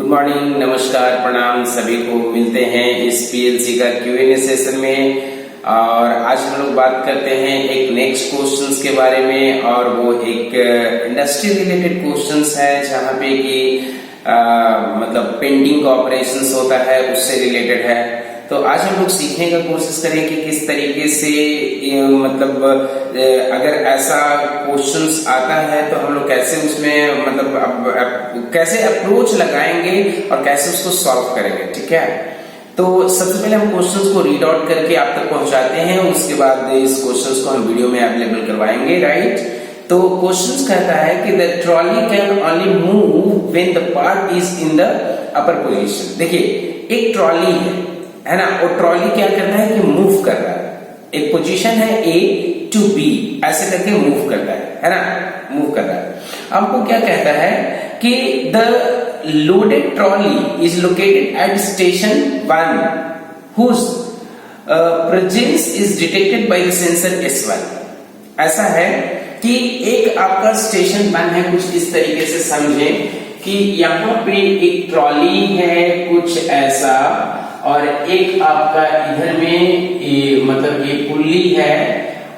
Good morning, नमस्कार, प्रणाम सभी को। मिलते हैं इस पीएलसी का क्यूएनए सेशन में और आज हम लोग बात करते हैं एक नेक्स्ट क्वेश्चंस के बारे में और वो एक इंडस्ट्री रिलेटेड क्वेश्चंस है जहाँ पे कि मतलब पेंटिंग का ऑपरेशंस होता है उससे रिलेटेड है। तो आज हम लोग सीखने का कोशिश करें कि किस तरीके से मतलब अगर ऐसा क्वेश्चंस आता है तो हम लोग कैसे उसमें मतलब कैसे अप्रोच लगाएंगे और कैसे उसको सॉल्व करेंगे। ठीक है, तो सबसे पहले हम क्वेश्चंस को रीड आउट करके आप तक पहुंचाते हैं, उसके बाद इस क्वेश्चंस को हम वीडियो में अवेलेबल करवाएंगे। राइट, तो क्वेश्चंस कहता है कि the trolley can only move when the part is in the upper position. देखिए, एक ट्रॉली है ना, और ट्रॉली क्या करना है कि मूव कर रहा है। एक पोजीशन है ए टू बी, ऐसे करके मूव करता है ना, मूव कर रहा है। आपको क्या कहता है कि the loaded trolley is located at station 1 whose presence is detected by the sensor S1। ऐसा है कि एक आपका स्टेशन 1 है, कुछ इस तरीके से समझे कि यहाँ पे एक ट्रॉली है कुछ ऐसा, और एक आपका इधर में मतलब ये पुल्ली है,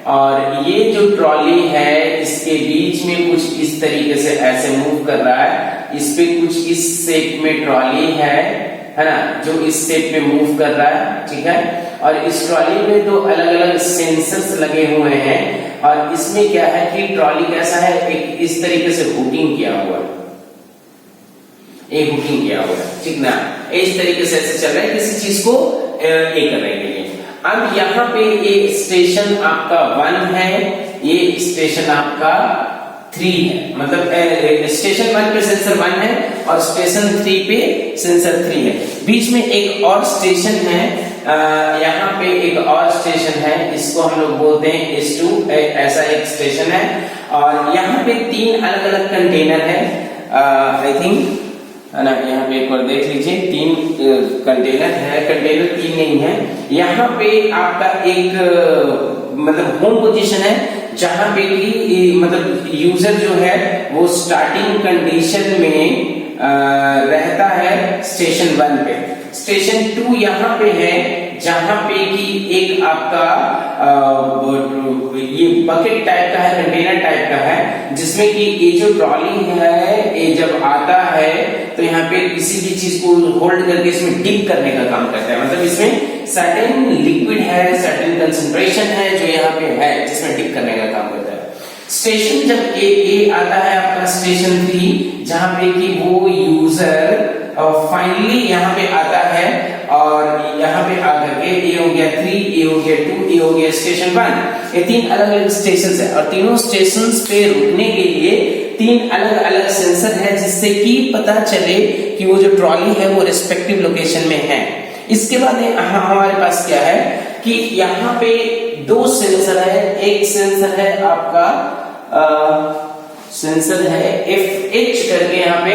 और ये जो ट्रॉली है इसके बीच में कुछ इस तरीके से ऐसे मूव कर रहा है। इस पे कुछ इस शेप में ट्रॉली है ना, जो इस शेप में मूव कर रहा है। ठीक है, और इस ट्रॉली में दो अलग अलग सेंसर्स लगे हुए हैं, और इसमें क्या है कि ट्रॉली कैसा है, एक इस तरीके से हुकिंग किया हुआ है, एक हुकिंग किया हुआ है। ठीक ना, इस तरीके से ऐसे चल रहा है किसी चीज को ये करने के लिए। अब यहाँ पे ये स्टेशन आपका 1 है, ये स्टेशन आपका 3 है, मतलब स्टेशन 1 पे सेंसर 1 है और स्टेशन 3 पे सेंसर 3 है। बीच में एक और स्टेशन है, यहाँ पे एक और स्टेशन है, इसको हम लोग बोलते हैं S2, ऐसा एक स्टेशन है। और यहाँ पे 3 अलग अलग कंटेनर है, आई थिंक है ना। यहाँ पे एक बार देख लीजिए, 3 कंटेनर है, कंटेनर 3 नहीं है। यहाँ पे आपका एक मतलब होम पोजीशन है जहां पे कि मतलब यूजर जो है वो स्टार्टिंग कंडीशन में रहता है स्टेशन 1 पे। स्टेशन 2 यहाँ पे है जहां पे कि एक आपका ये बकेट टाइप का है, कंटेनर टाइप का है, जिसमें कि ये जो ट्रॉली है ये जब आता है तो यहाँ पे किसी भी चीज को होल्ड करके इसमें डिप करने का काम करता है। मतलब इसमें सर्टेन लिक्विड है, सर्टेन कंसंट्रेशन है जो यहाँ पे है, जिसमें डिप करने का काम करता है। स्टेशन जब ए आता है आपका स्टेशन 3, जहां पे कि वो यूजर फाइनली यहाँ पे आता है, और यहाँ पे आकर के ए हो गया 3, ए हो गया 2, ए हो गया स्टेशन 1। ये 3 अलग अलग स्टेशन है, और तीनों स्टेशन पे रुकने के लिए 3 अलग अलग सेंसर है, जिससे कि पता चले कि वो जो ट्रॉली है वो रिस्पेक्टिव लोकेशन में है। इसके बाद हमारे पास क्या है कि यहाँ पे 2 सेंसर है। एक सेंसर है आपका सेंसर है FH करके, यहाँ पे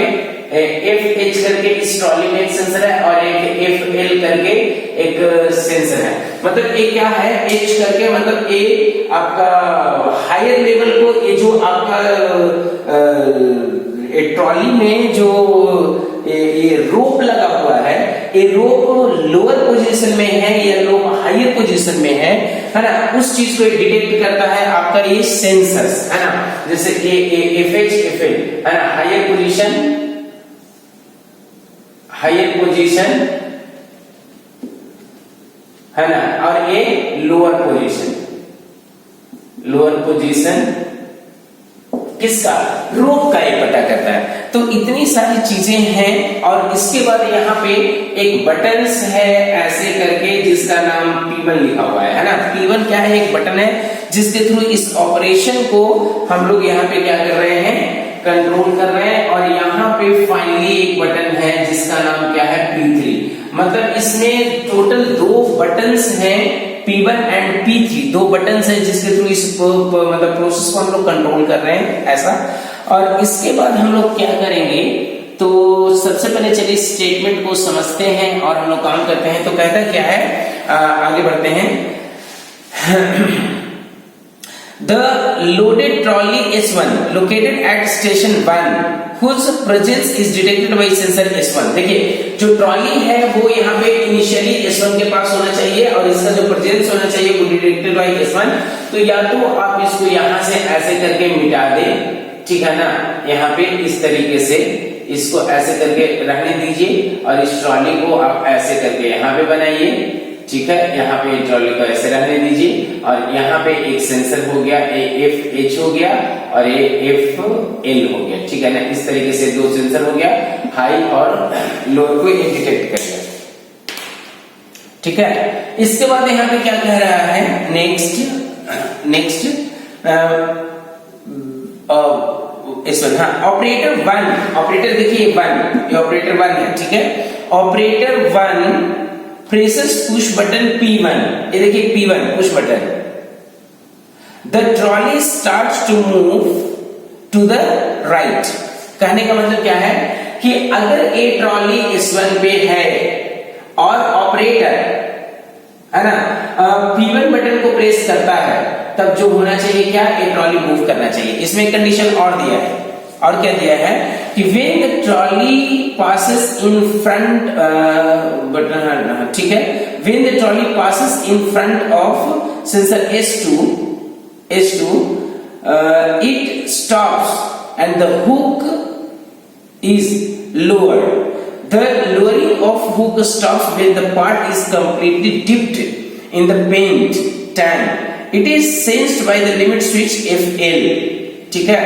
FH करके इस ट्रॉली में एक सेंसर है, और एक FL करके एक सेंसर है। मतलब ये क्या है, H करके मतलब ये आपका हायर लेवल को, ये जो आपका ट्रॉली में जो ये रोप लगा हुआ है, ये रोप लोअर पोजीशन में है या लोअर हायर पोजीशन में है ना, उस चीज को डिटेक्ट करता है आपका ये सेंसर्स है ना। जैसे FH FL है ना, हायर पोजीशन है ना, और ये लोअर पोजीशन किसका, रोप का ये पता करता है। तो इतनी सारी चीजें हैं, और इसके बाद यहाँ पे एक बटन्स है ऐसे करके, जिसका नाम P1 लिखा हुआ है ना। P1 क्या है, एक बटन है जिसके थ्रू इस ऑपरेशन को हम लोग यहाँ पे क्या कर रहे हैं, कंट्रोल कर रहे हैं। और यहाँ पे फाइनली एक बटन है जिसका नाम क्या है, P3। मतलब इसमें टोटल 2 बटन्स हैं, P1 एंड P3, 2 बटन्स हैं जिसके थ्रू इस मतलब प्रोसेस को हम लोग कंट्रोल कर रहे हैं ऐसा। और इसके बाद हम लोग क्या करेंगे, तो सबसे पहले चलिए स्टेटमेंट को समझते हैं और हम लोग काम करते हैं। तो कहता क्या है, आगे बढ़ते हैं। The loaded trolley S1 located at station 1 whose presence is detected by sensor S1। देखिए जो ट्रॉली है वो यहाँ पे इनिशियली S1 के पास होना चाहिए और इसका जो प्रेजेंस होना चाहिए वो डिटेक्टेड बाय S1। तो या तो आप इसको यहाँ से ऐसे करके मिटा दें, ठीक है ना, यहाँ पे इस तरीके से इसको ऐसे करके रहने दीजिए और इस ट्रॉली को आप ऐसे करके यहाँ पे बनाइए, ठीक है। यहाँ पे ट्रॉली को ऐसे रहने दीजिए और यहाँ पे एक सेंसर हो गया, AFH हो गया और AFL हो गया, ठीक है ना। इस तरीके से दो सेंसर हो गया, हाई और लोअर को डिटेक्ट कर गया, ठीक है। इसके बाद यहाँ पे क्या कह रहा है, नेक्स्ट ऑपरेटर 1, ऑपरेटर देखिए 1, ये ऑपरेटर 1 है, ठीक है। Operator 1 presses push button P1, ये देखिए P1 push button, the trolley starts to move to the right। कहने का मतलब क्या है कि अगर ये ट्रॉली S1 पे है और ऑपरेटर है ना P1 बटन को प्रेस करता है, तब जो होना चाहिए क्या, ये ट्रॉली मूव करना चाहिए। इसमें कंडीशन और दिया है, और क्या दिया है कि when the trolley passes in front button, ठीक है, when the trolley passes in front of sensor S2 it stops and the hook is lowered। The lowering of hook stops when the part is completely dipped in the paint tank। It is sensed by the limit switch FL, ठीक है।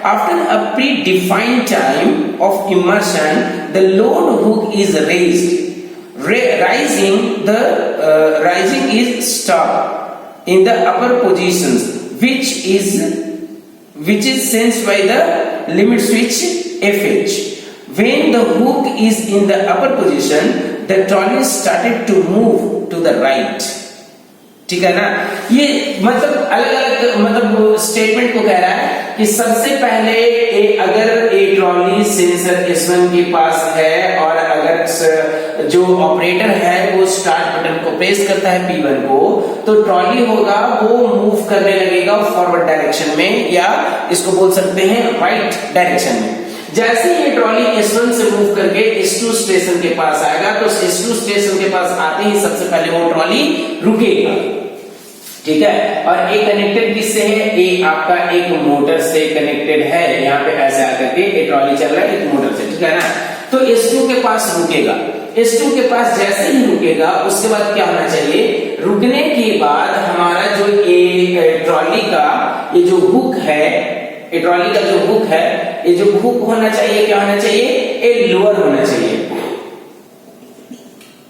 After a predefined time of immersion, the load hook is raised। Rising is stopped in the upper positions, which is sensed by the limit switch FH। When the hook is in the upper position, the trolley started to move to the right, ठीक है ना। ये मतलब अलग अलग मतलब statement को कह रहा है कि सबसे पहले अगर एक ट्रॉली सेंसर S1 के पास है और अगर जो ऑपरेटर है वो स्टार्ट बटन को प्रेस करता है P1 को, तो ट्रॉली होगा वो मूव करने लगेगा फॉरवर्ड डायरेक्शन में, या इसको बोल सकते हैं राइट डायरेक्शन में। जैसे ये ट्रॉली S1 से मूव करके S2 स्टेशन के पास आएगा, तो S2 स्टेशन के पास आते ही सबसे पहले वो ट्रॉली रुकेगा, ठीक है। और ये कनेक्टेड किससे है, ये आपका एक मोटर से कनेक्टेड है, यहाँ पे ऐसे आकर के ये ट्रॉली चल रहा है एक मोटर से, ठीक है ना। तो S2 के पास रुकेगा, S2 के पास जैसे ही रुकेगा उसके बाद क्या होना चाहिए, रुकने के बाद हमारा जो ये ट्रॉली का ये जो हुक है, ये ट्रॉली का जो हुक है, ये जो हुक होना चाहिए क्या होना चाहिए, ये लोअर होना चाहिए,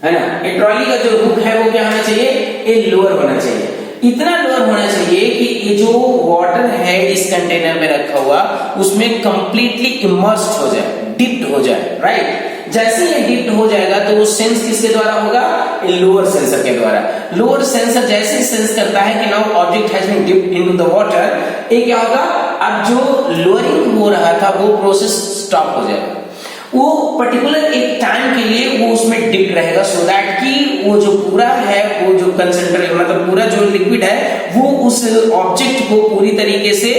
है ना। ये ट्रॉली का जो हुक है वो क्या होना चाहिए, ये लोअर होना चाहिए। इतना लोअर होना चाहिए कि ये जो वाटर है इस कंटेनर में रखा हुआ उसमें कंप्लीटली इमर्स्ड हो जाए, डिप्ड हो जाए, राइट। जैसे ये डिप्ड हो जाएगा तो वो सेंस किसके द्वारा होगा, लोअर सेंसर के द्वारा। लोअर सेंसर जैसे ही सेंस करता है कि now object has been dipped into the water, ये क्या होगा, अब जो लोअरिंग हो रहा था वो प्रोसेस स्टॉप हो जाएगा। वो पर्टिकुलर एक टाइम के लिए वो उसमें डिप रहेगा, सो दैट कि वो जो पूरा है वो जो कंसंट्रेट मतलब पूरा जो लिक्विड है वो उस ऑब्जेक्ट को पूरी तरीके से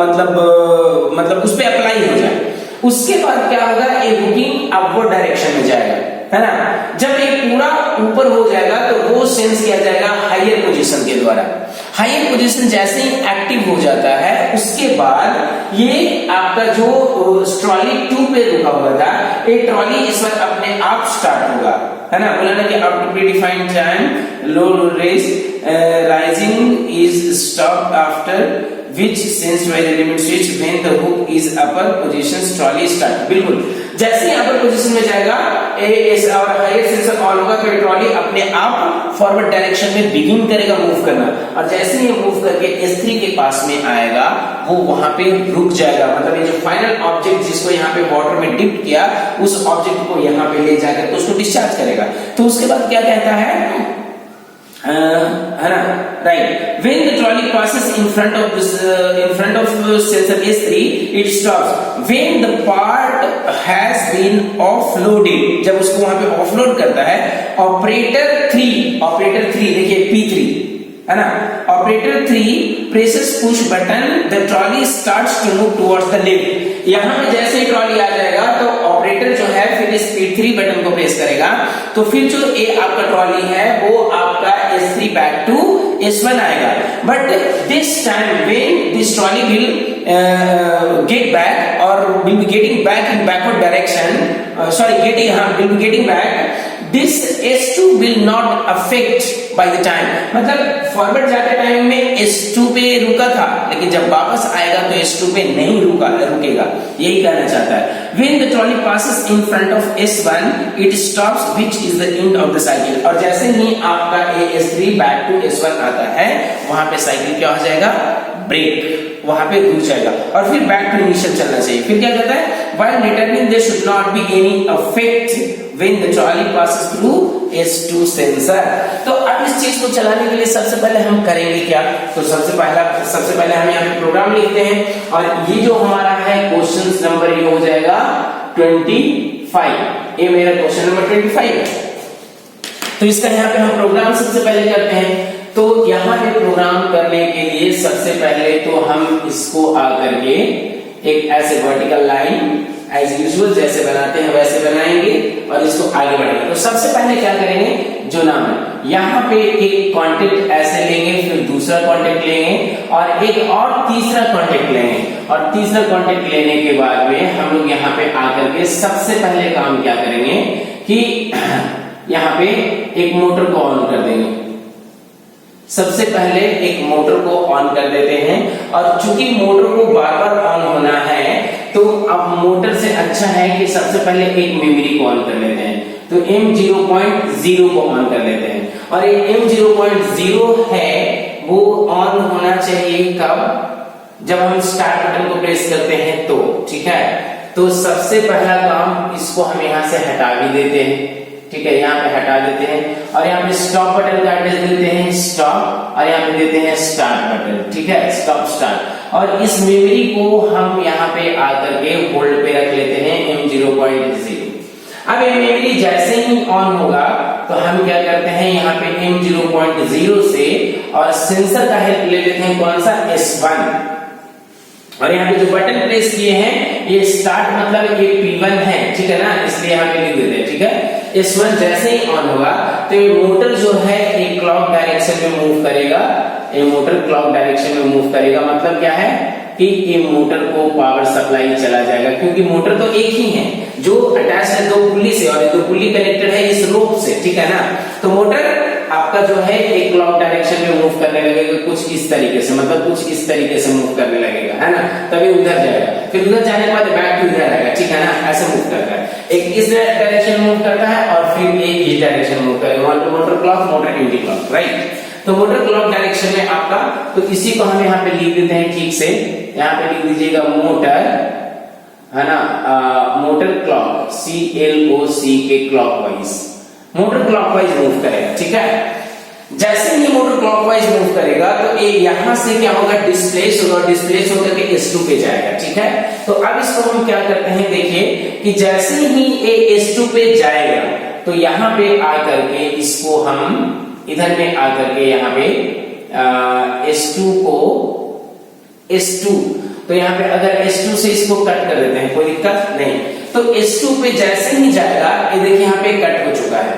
मतलब उस पे अप्लाई हो जाए। उसके बाद क्या होगा, ये हुकिंग अपवर्ड डायरेक्शन में जाएगा, है ना। जब ये पूरा ऊपर हो जाएगा तो वो सेंस किया जाएगा हायर पोजीशन के द्वारा। हायर पोजीशन जैसे ही एक्टिव हो जाता है उसके बाद ये आपका जो ट्रॉली 2 पे रुका हुआ था, ये ट्रॉली इस बार अपने आप स्टार्ट होगा, है ना। बोला ना कि up to predefined time load raise rising is stopped after which sensed by the limit switch when the hook is upper position trolley start। बिल्कुल जैसे ही अपर पोजीशन में जाएगा एस और हायर सेंसर ऑन होगा तो ट्रॉली अपने आप फॉरवर्ड डायरेक्शन में बिगिन करेगा मूव करना, और जैसे ही मूव करके S3 के पास में आएगा वो वहां पे रुक जाएगा। मतलब ये जो फाइनल ऑब्जेक्ट जिसको यहाँ पे वाटर में डिप किया उस ऑब्जेक्ट को यहाँ पे ले जाकर तो उसको डिस्चार्ज करेगा। तो उसके बाद क्या कहता है, है ना, right. When the trolley passes in front of sensor S3, it stops when the part has been offloaded। जब उसको वहां पे ऑफलोड करता है, ऑपरेटर 3 देखिए P3 है ना। Operator 3 presses push button, the trolley starts to move towards the lift. यहाँ पे जैसे ही ट्रॉली आ जाएगा तो ऑपरेटर जो है फिर स्पीड 3 बटन को प्रेस करेगा, तो फिर जो ये आपका ट्रॉली है वो आपका S3 बैक टू S1 आएगा। But this time when this trolley will get back or will be getting back in backward direction, will be getting back, this S2 will not affect by the time, मतलब forward जाते time में S2 पे रुका था, लेकिन जब वापस आएगा तो S2 पे नहीं रुकेगा, यही कहना चाहता है। When the trolley passes in front of S1, it stops, which is the end of the cycle। और जैसे ही आपका S3 back to S1 आता है, वहां पे साइकिल क्या हो जाएगा, ब्रेक, वहां पे रुक जाएगा और फिर बैक टू इनिशियल चलना चाहिए। फिर क्या कहता है, while returning there should not be any effect when the trolley passes through S2 sensor। तो अब इस चीज को चलाने के लिए सबसे पहले हम करेंगे क्या, तो सबसे पहले हम यहाँ पे प्रोग्राम लिखते हैं और ये जो हमारा है क्वेश्चन नंबर ये हो जाएगा 25। ये मेरा क्वेश्चन नंबर 25 है। तो इसका यहाँ पे हम प्रोग्राम सबसे पहले करते हैं। तो यहाँ पे प्रोग्राम करने के लिए सबसे पहले तो हम इसको आकर के एक ऐसे वर्टिकल लाइन एज यूजुअल जैसे बनाते हैं वैसे बनाएंगे और इसको आगे बढ़ाएंगे। तो सबसे पहले क्या करेंगे, जो नाम है यहाँ पे एक कॉन्टेक्ट ऐसे लेंगे, फिर दूसरा कॉन्टेक्ट लेंगे और एक और तीसरा कॉन्टेक्ट लेंगे और तीसरा कॉन्टेक्ट लेने के बाद में हम लोग यहाँ पे आकर के सबसे पहले काम क्या करेंगे कि यहाँ पे एक मोटर को ऑन कर देंगे। सबसे पहले एक मोटर को ऑन कर देते हैं और चूंकि मोटर को बार बार ऑन होना है तो अब मोटर से अच्छा है कि सबसे पहले एक मेमोरी को ऑन कर लेते हैं। तो M0.0 को ऑन कर लेते हैं और ये M0.0 है वो ऑन होना चाहिए कब, जब हम स्टार्ट बटन को प्रेस करते हैं तो, ठीक है। तो सबसे पहला काम इसको हम यहाँ से हटा भी देते हैं, ठीक है, यहाँ पे हटा देते हैं और यहाँ पे स्टॉप बटन का एड्रेस देते हैं स्टॉप और यहाँ पे देते हैं स्टार्ट बटन, ठीक है, स्टॉप स्टार्ट। और इस मेमोरी को हम यहाँ पे आकर के होल्ड पे रख लेते हैं M0.0। अब ये मेमोरी जैसे ही ऑन होगा तो हम क्या करते हैं, यहाँ पे M0.0 से और सेंसर का हेल्प ले लेते हैं, कौन सा, S1। और यहाँ पे जो बटन प्रेस किए हैं ये स्टार्ट मतलब ये P1 है, ठीक है ना, इसलिए यहाँ पे लिख देते हैं, ठीक है। S1 जैसे ही ऑन होगा तो ये मोटर जो है एक क्लॉक डायरेक्शन में मूव करेगा, ये मोटर क्लॉक डायरेक्शन में मूव करेगा, मतलब क्या है कि ये मोटर को पावर सप्लाई चला जाएगा, क्योंकि मोटर तो एक ही है जो अटैच है दो पुल्ली से और दो पुल्ली कनेक्टेड है इस रोप से, ठीक है ना। तो मोटर आपका जो है एक क्लॉक डायरेक्शन में मूव करने लगेगा कुछ इस तरीके से, मतलब कुछ इस तरीके से मूव करने लगेगा, है ना, तभी उधर जाएगा, फिर उधर जाने के बाद बैक टू इधर आएगा, ठीक है ना, ऐसे मूव करता है। एक इस डायरेक्शन मूव करता है और फिर एक इस डायरेक्शन मूव करेगा, motor clock, motor anti clock, right. तो मोटर क्लॉक डायरेक्शन में आपका, तो इसी को हम यहाँ पे लिख देते हैं ठीक से, यहाँ पे लिख दीजिएगा मोटर, है ना, motor clock, CLOCK clockwise, motor clockwise move करेगा, ठीक है। जैसे ही मोटर क्लॉकवाइज मूव करेगा तो ये यहां से क्या होगा, डिस्प्लेस होगा, डिस्प्लेस होकर के S2 पे जाएगा, ठीक है। तो अब इसको हम क्या करते हैं, देखिए कि जैसे ही ये S2 पे जाएगा तो यहाँ पे आकर के इसको हम इधर में आकर के यहाँ पे S2 को S2, तो यहाँ पे अगर S2 से इसको कट कर देते हैं कोई दिक्कत नहीं, तो S2 पे जैसे ही जाएगा ये देखिए यहाँ पे कट हो चुका है,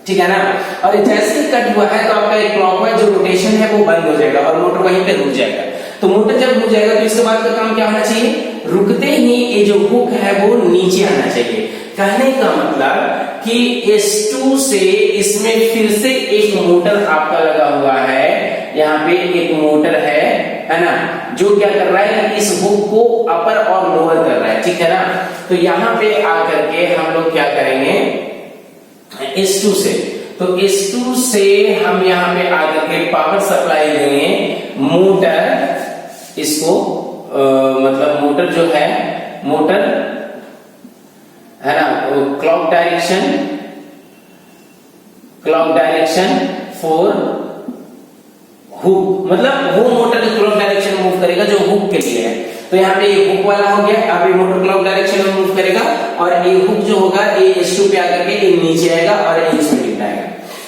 ठीक है ना। और जैसे ही कट हुआ है तो आपका एक क्लॉकवाइज जो रोटेशन है वो बंद हो जाएगा और मोटर वहीं पे रुक जाएगा। तो मोटर जब रुक जाएगा तो इसके बाद का काम क्या होना चाहिए, रुकते ही ये जो हुक है वो नीचे आना चाहिए। कहने का मतलब कि S2 से इसमें फिर से एक मोटर आपका लगा हुआ है, यहाँ पे एक मोटर है ना, जो क्या कर रहा है, इस हुक को अपर और लोअर कर रहा है, ठीक है ना। तो यहाँ पे आकर के हम लोग क्या करेंगे, S2 से, तो S2 से हम यहाँ पे आकर के पावर सप्लाई देंगे मोटर, इसको मतलब मोटर जो है, मोटर है ना, क्लॉक डायरेक्शन फॉर हुक, मतलब वो मोटर क्लॉक डायरेक्शन मूव करेगा जो हुक के लिए है। तो यहाँ पे ये हुक वाला हो गया, अब ये मोटर क्लॉक डायरेक्शन में मूव करेगा और ये हुक जो होगा ये S2 पे आकर के ये नीचे आएगा और ये इसमें गिर जाएगा।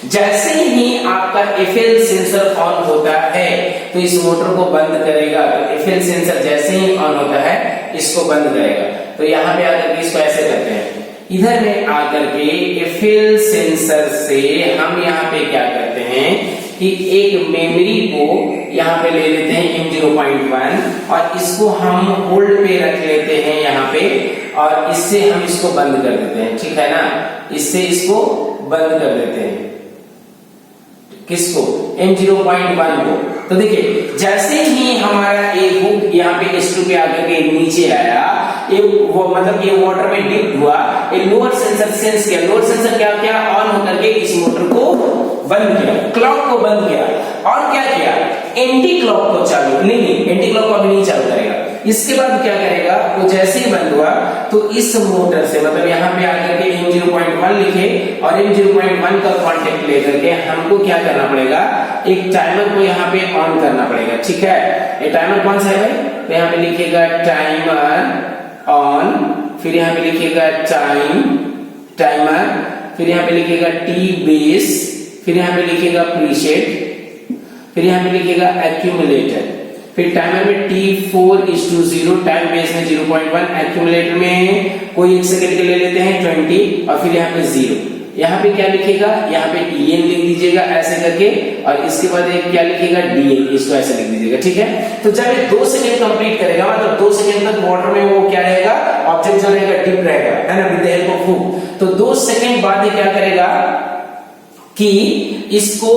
जैसे ही आपका एफएल सेंसर ऑन होता है तो इस मोटर को बंद करेगा। तो एफएल सेंसर जैसे ही ऑन होता है इसको बंद करेगा। तो यहाँ पे आकर के इसको ऐसे करते हैं, इधर में आकर के एफएल सेंसर से हम यहाँ पे क्या करते हैं कि एक मेमोरी को यहाँ पे ले लेते हैं M0.1 और इसको हम होल्ड पे रख लेते हैं यहाँ पे, और इससे हम इसको बंद कर देते हैं, ठीक है ना। इससे इसको बंद कर देते हैं, किसको, M0.1 को। तो देखिए जैसे ही हमारा ये हुक यहाँ पे S2 पे आकर के नीचे आया, ये वो मतलब ये वाटर में डिप हुआ, ये लोअर सेंसर सेंस किया, लोअर सेंसर क्या क्या ऑन होकर के इस मोटर को बंद किया, क्लॉक को बंद किया, और क्या किया, एंटी क्लॉक को चालू, नहीं एंटी क्लॉक को अभी नहीं चालू करेगा। इसके बाद क्या करेगा, वो जैसे ही बंद हुआ तो इस मोटर से मतलब यहाँ पे आकर के M0.1 लिखे और M0.1 का कांटेक्ट लेकर के हमको क्या करना पड़ेगा, एक टाइमर को यहाँ पे ऑन करना पड़ेगा, ठीक है। ये टाइमर कौन सा है भाई, तो यहाँ पे लिखेगा टाइमर ऑन, फिर यहाँ पे लिखेगा टाइमर, फिर यहाँ पे लिखेगा टी बेस, फिर यहाँ पे लिखेगा प्रीसेट, फिर यहाँ पे लिखेगा एक्यूमुलेटर, फिर टाइमर में T4:0, टाइम बेस में 0.1, एक्यूमुलेटर में कोई 1 सेकंड के ले लेते हैं 20, और फिर यहाँ पे 0। यहाँ पे क्या लिखेगा, यहाँ पे EN लिख दीजिएगा ऐसे करके, और इसके बाद एक क्या लिखेगा DN, इसको ऐसे लिख दीजिएगा, ठीक है। तो जब ये 2 सेकंड कंप्लीट करेगा, मतलब 2 सेकंड तक वाटर में वो क्या रहेगा, ऑब्जेक्ट जो रहेगा डिप रहेगा, है ना, with the help of hook. तो 2 सेकंड बाद ये क्या करेगा कि इसको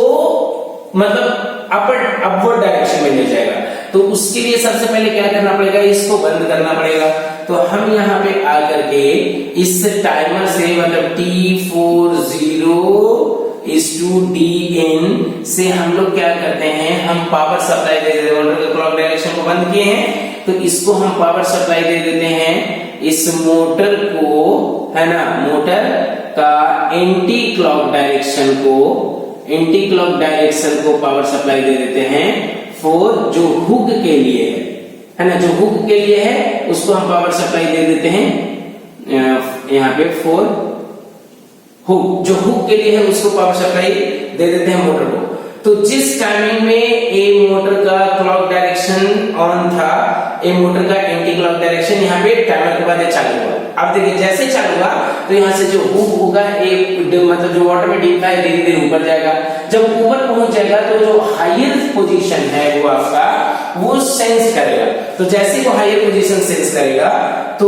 मतलब अपवर्ड डायरेक्शन में ले जाएगा। तो उसके लिए सबसे पहले क्या करना पड़ेगा, इसको बंद करना पड़ेगा। तो हम यहाँ पे आकर के इस टाइमर से मतलब T4:0:DN से हम लोग क्या करते हैं, हम पावर सप्लाई दे देते हैं। मोटर के क्लॉक डायरेक्शन को बंद किए हैं तो इसको हम पावर सप्लाई दे देते हैं इस मोटर को, है ना, मोटर का एंटी क्लॉक डायरेक्शन को पावर सप्लाई दे देते हैं फॉर जो हुक के लिए है ना, जो हुक के लिए है उसको हम पावर सप्लाई दे देते हैं यहाँ पे फॉर हुक, जो हुक के लिए है उसको पावर सप्लाई दे देते हैं मोटर को। तो जिस टाइमिंग में ए मोटर का क्लॉक डायरेक्शन ऑन था, ए मोटर का एंटी क्लॉक डायरेक्शन यहाँ पे टाइमर के बाद चालू हुआ। अब देखिए जैसे चालू हुआ तो यहाँ से जो हुक होगा मतलब जो वाटर में डीप है धीरे धीरे ऊपर जाएगा। जब ऊपर पहुंच जाएगा तो जो हायर पोजीशन है वो आपका वो सेंस करेगा। तो जैसे वो हायर पोजीशन सेंस करेगा तो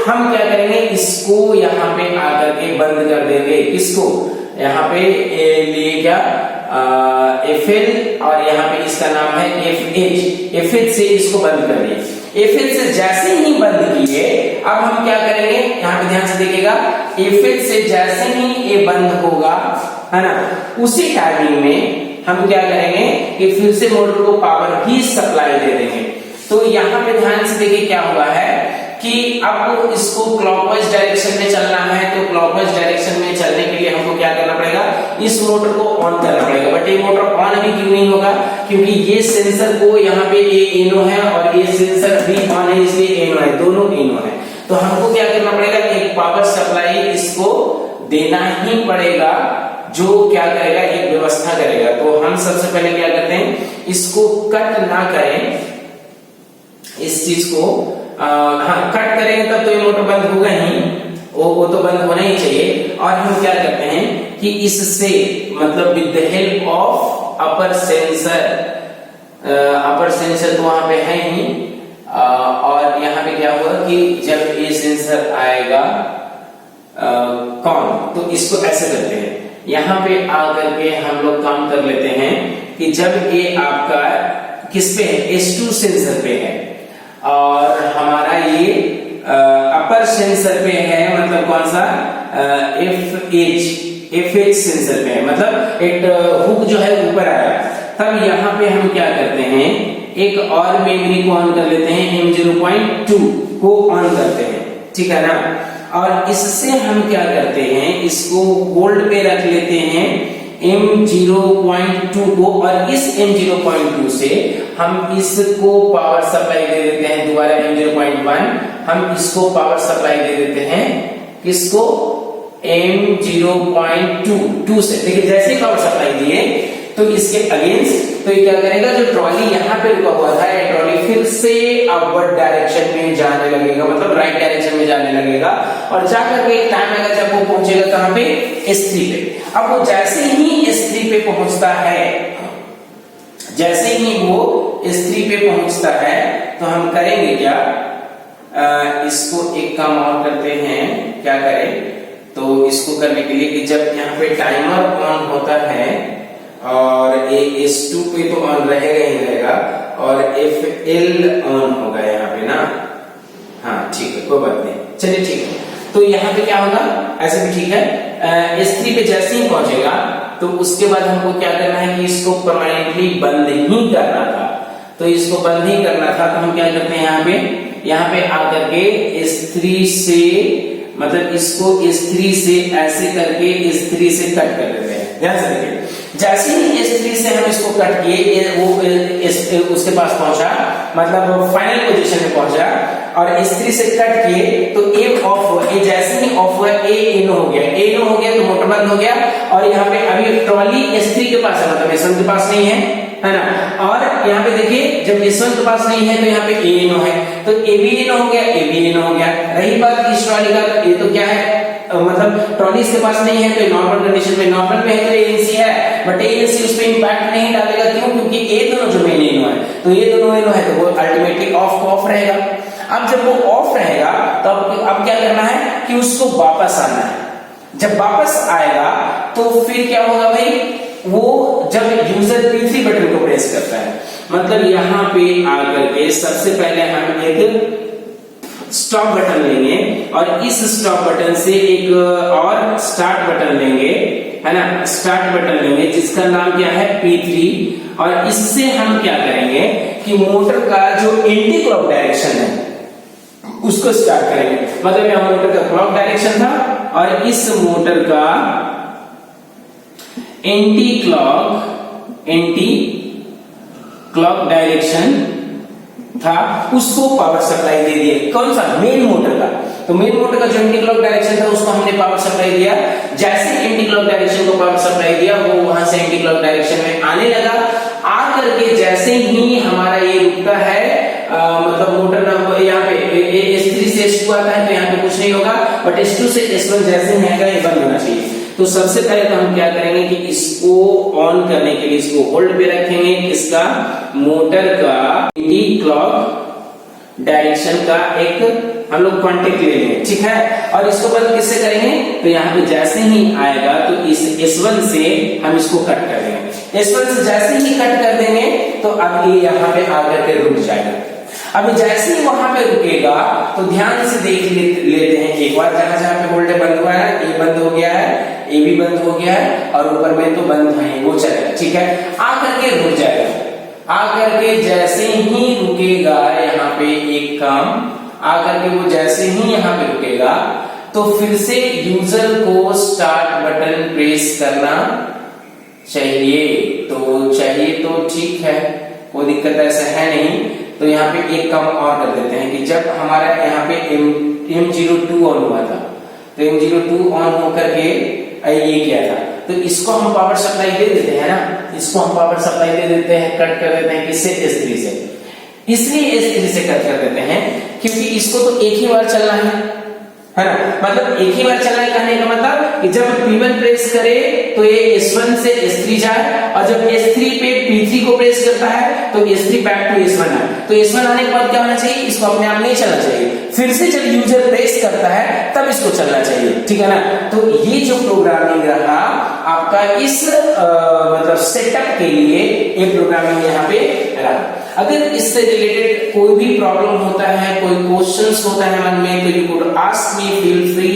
हम क्या करेंगे, इसको यहाँ पे आकर के बंद कर देंगे। किसको, यहाँ पे लिए क्या एफएल और यहाँ पे इसका नाम है एफएच। एफएच से इसको बंद कर दिए। एफएच से जैसे ही बंद किए अब हम क्या करेंगे, यहाँ पे ध्यान से देखिएगा, एफएच से जैसे ही ये बंद होगा, है ना, उसी टाइमिंग में हम क्या करेंगे कि फिर से मोटर को पावर भी सप्लाई दे देंगे। तो यहाँ पे ध्यान से देखिए क्या हुआ है कि अब इसको क्लॉकवाइज डायरेक्शन में चलना है। तो क्लॉकवाइज डायरेक्शन में चलने के लिए हमको क्या करना पड़ेगा, इस मोटर को ऑन करना पड़ेगा। बट ये मोटर ऑन अभी क्यों नहीं होगा, क्योंकि ये सेंसर को यहाँ पे ये एनो है और ये सेंसर भी ऑन है, इसलिए एनो है, दोनों एनो है। तो हमको क्या करना पड़ेगा, एक पावर सप्लाई इसको देना ही पड़ेगा, जो क्या करेगा, एक व्यवस्था करेगा। तो हम सबसे पहले क्या करते हैं, इसको कट ना करें, इस चीज को हाँ कट करेंगे तब तो ये मोटर बंद होगा ही, वो तो बंद होना ही चाहिए। और हम क्या करते हैं कि इससे मतलब with the help of upper sensor तो वहां पे है ही, और यहाँ पे क्या हुआ कि जब ये सेंसर आएगा कौन, तो इसको ऐसे करते हैं, यहाँ पे आकर के हम लोग काम कर लेते हैं कि जब ये आपका किस पे है, S2 सेंसर पे है और हमारा ये अपर सेंसर पे है, मतलब कौन सा FH सेंसर पे है, मतलब एक हुक जो है ऊपर आया। तब यहाँ पे हम क्या करते हैं, एक और मेमोरी को ऑन कर लेते हैं, M0.2 को ऑन करते हैं, ठीक है ना। और इससे हम क्या करते हैं, इसको होल्ड पे रख लेते हैं M0.2 को, और इस M0.2 से हम इसको पावर सप्लाई दे देते हैं दोबारा M0.1, हम इसको पावर सप्लाई दे देते हैं, किसको, M0.2 से, देखिए जैसे ही पावर सप्लाई दिए तो इसके अगेंस्ट तो ये क्या करेगा, जो ट्रॉली यहाँ पे रुका हुआ था ये ट्रॉली फिर से अपवर्ड डायरेक्शन में जाने लगेगा, मतलब राइट डायरेक्शन में जाने लगेगा और जाकर के एक टाइम आएगा जब वो पहुंचेगा कहां पे, S3 पे। अब वो जैसे ही S3 पे पहुंचता है, जैसे ही वो S3 पे पहुंचता है तो हम करेंगे क्या, इसको एक काम और करते हैं, क्या करें, तो इसको करने के लिए कि जब यहाँ पे टाइमर ऑन होता है और S2 पे तो ऑन रहेगा ही रहेगा और FL ऑन होगा यहाँ पे ना, हाँ ठीक है कोई बात नहीं, चलिए ठीक है। तो यहाँ पे क्या होगा, ऐसे भी ठीक है, S3 पे जैसे ही पहुंचेगा तो उसके बाद हमको क्या करना है कि इसको परमानेंटली बंद ही करना था, तो इसको बंद ही करना था तो हम क्या करते हैं यहाँ पे आकर के S3 से, मतलब इसको S3 से ऐसे करके S3 से कट कर देते हैं, ध्यान से देखिए, जैसे ही S3 से हम इसको कट किए वो उसके पास पहुंचा, मतलब फाइनल पोजीशन में पहुंचा और S3 से कट किए तो A ऑफ हुआ, A जैसे ही ऑफ हुआ A इन हो गया, A इन हो गया तो मोटर बंद हो गया और यहाँ पे अभी ट्रॉली S3 के पास है, मतलब S1 के पास नहीं है ना, और यहाँ पे देखिए जब S1 के पास नहीं है तो यहाँ पे A इन है, तो A भी इन हो गया, A भी इन हो गया। रही बात इस ट्रॉली का, तो ये तो क्या है, मतलब ट्रॉली इसके पास नहीं है तो नॉर्मल कंडीशन में, नॉर्मल में है तो ANC है, बट ANC उस पे इंपैक्ट नहीं डालेगा, क्यों, क्योंकि ये दोनों जो मेन इनो है तो ये दोनों इनो है तो वो अल्टीमेटली ऑफ रहेगा। अब जब वो ऑफ रहेगा तो अब क्या करना है कि उसको वापस आना है, जब वापस आएगा तो फिर क्या होगा भाई, वो जब यूजर P3 बटन को प्रेस करता है, मतलब यहाँ पे आकर के सबसे पहले हम एक स्टॉप बटन लेंगे और इस स्टॉप बटन से एक और स्टार्ट बटन लेंगे, है ना, स्टार्ट बटन लेंगे जिसका नाम क्या है P3, और इससे हम क्या करेंगे कि मोटर का जो एंटी क्लॉक डायरेक्शन है उसको स्टार्ट करेंगे, मतलब यहां मोटर का क्लॉक डायरेक्शन था और इस मोटर का एंटी क्लॉक डायरेक्शन था, उसको पावर सप्लाई दे दिए, कौन सा, मेन मोटर का, तो मेन मोटर का जो एंटी क्लॉक डायरेक्शन था उसको हमने पावर सप्लाई दिया। जैसे एंटी क्लॉक डायरेक्शन को पावर सप्लाई दिया वो वहां से एंटी क्लॉक डायरेक्शन में आने लगा, आकर के जैसे ही हमारा ये रुकता है, मतलब मोटर ना यहाँ पे S3 से S2 आता है तो यहाँ पे कुछ नहीं होगा, बट S2 से S1 जैसे ही आएगा ये बंद होना चाहिए। तो सबसे पहले तो हम क्या करेंगे कि इसको ऑन करने के लिए इसको होल्ड पे रखेंगे, किसका, मोटर का एंटी क्लॉक डायरेक्शन का एक हम लोग कांटेक्ट ले लेंगे, ठीक है, और इसको बंद किससे करेंगे, तो यहाँ पे जैसे ही आएगा तो इस S1 से हम इसको कट कर देंगे, S1 से जैसे ही कट कर देंगे तो अब ये यहाँ पे आकर के रुक जाएगा। अभी जैसे ही वहां पे रुकेगा तो ध्यान से देख लेते हैं एक बार, जहां पे वोल्टेज बंद हुआ है, ये बंद हो गया है, ये भी बंद हो गया है और ऊपर में तो बंद है, वो चलेगा, ठीक है, आकर के रुक जाएगा, आकर के जैसे ही रुकेगा यहाँ पे एक काम, आकर के वो जैसे ही यहाँ पे रुकेगा तो फिर से यूजर को स्टार्ट बटन प्रेस करना चाहिए, तो ठीक है, कोई दिक्कत ऐसा है नहीं। तो यहाँ पे एक काम और कर देते हैं कि जब हमारा यहाँ पे M02 ऑन हुआ था तो M02 ऑन होकर के ये क्या था, तो इसको हम पावर सप्लाई दे देते हैं ना, इसको हम पावर सप्लाई दे देते हैं, कट कर देते हैं, किससे, S3 से, इसलिए S3 से कट कर देते हैं क्योंकि इसको तो एक ही बार चलना है ना, मतलब एक ही बार चलना है, कहने का मतलब कि जब P1 प्रेस करे तो ये S1 से S3 जाए और जब S3 पे P3 को प्रेस करता है तो S3 बैक टू S1 है, तो S1 आने के बाद क्या होना चाहिए, इसको अपने आप नहीं चलना चाहिए, फिर से जब यूजर प्रेस करता है तब इसको चलना चाहिए, ठीक है ना। तो ये जो प्रोग्रामिंग रहा आपका इस मतलब सेटअप के लिए, ये प्रोग्रामिंग यहाँ पे रहा। अगर इससे रिलेटेड कोई भी प्रॉब्लम होता है, कोई क्वेश्चंस होता है मन में, तो you could ask me, feel free,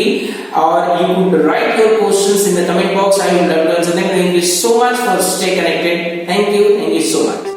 और you could write your questions in the comment box. I will love to answer them. Thank you so much for stay connected. Thank you so much.